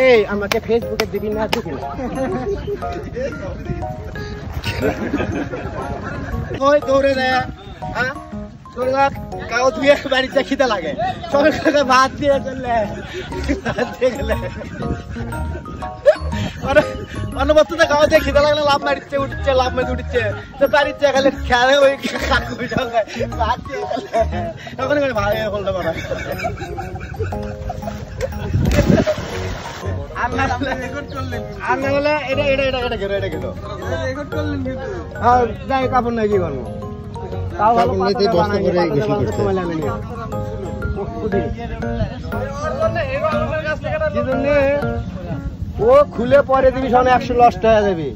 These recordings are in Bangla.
এই আমাকে ফেসবুকে দিবি না দিবি না? ওই দৌড়ে দেয়, হ্যাঁ কাগজ দিয়ে বাড়িতে খিদে লাগে, সবাই ভাত দিয়ে চললে গেলে অনবর্ততে কাগজ দিয়ে খিদে লাগলে লাভ মারিচ্ছে উঠছে, লাভ মারি উঠছে, তো বাড়িতে গেলে খেলে ওই ভাত দিয়ে তখন ভালো বলতে পারে। আর না হলে এটা এটা এটা এটা গেল, এটা গেল। হ্যাঁ যাই কাপড় নাই কি করবো, ও খুলে পরে দিবি সব 100 নষ্ট হয়ে যাবি।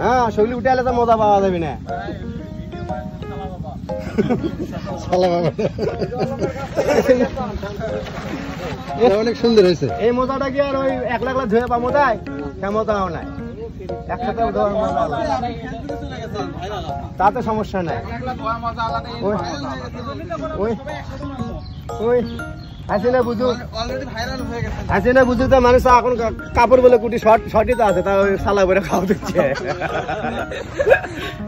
হ্যাঁ শৈলী উঠে এলে তো মজা পাওয়া যাবি না। অনেক সুন্দর হয়েছে এই মোজাটা কি আর ওই 1 লাখ ধুয়ে পাবো তাই ক্ষমতাও নাই, একসাথে তাতে সমস্যা নাই। হাসিনা বুঝু তো মানুষ এখন কাপড় বলে কুটি শর্টই তো আছে, তা ওই সালা করে খাওয়া দিচ্ছে।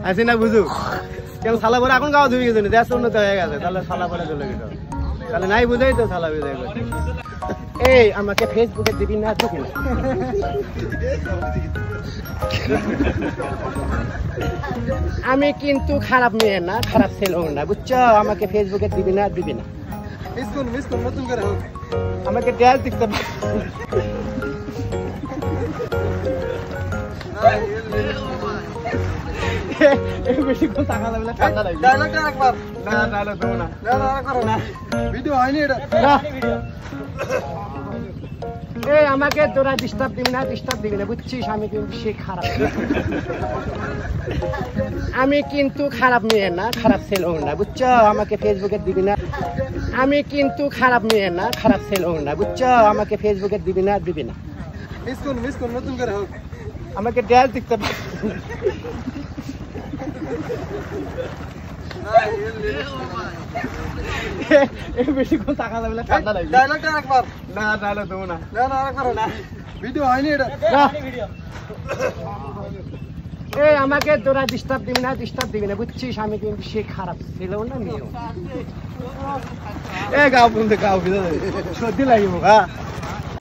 হাসিনা বুঝু কেউ সালা করে এখন খাওয়া ধুয়ে গেছে, দেশ উন্নত হয়ে গেছে, তাহলে সালা করে চলে গেল, তাহলে নাই বুঝাই তো সালা বুঝাই। এই আমাকে ফেসবুকে দিবি না দিবি না? আমি কিন্তু খারাপ মেয়ে না, খারাপ ছেলেও না, বুঝছো? আমাকে ফেসবুকে দিবি না দিবি না? আমাকে ডেল দিতে বেশিক্ষণ টাকা লাগবে না, ঠান্ডা লাগবে। এই আমাকে তোরা ডিস্টার্ব দিবি না, ডিস্টার্ব দিবি না, বুঝছিস? আমি কিন্তু সে খারাপ, আমি কিন্তু খারাপ মেয়ে না, খারাপ ছেলেও না, বুঝছো? আমাকে ফেসবুকে দিবি না। আমি কিন্তু খারাপ মেয়ে না, খারাপ ছেলেও না, বুঝছো? আমাকে ফেসবুকে দিবি না দিবি না? আমাকে ডেল দিতে বেশিক্ষণ টাকা লাগবে না, ঠান্ডা লাগবে। না না দেবো না, ভিডিও হয়নি এটা। এই আমাকে তোরা ডিস্টার্ব দিবি না, ডিস্টার্ব দিবি না, বুঝছিস? আমি কিন্তু সে খারাপ ছেলেও না মেয়েও। এ গাও বন্ধু গাও সর্দি লাগিব।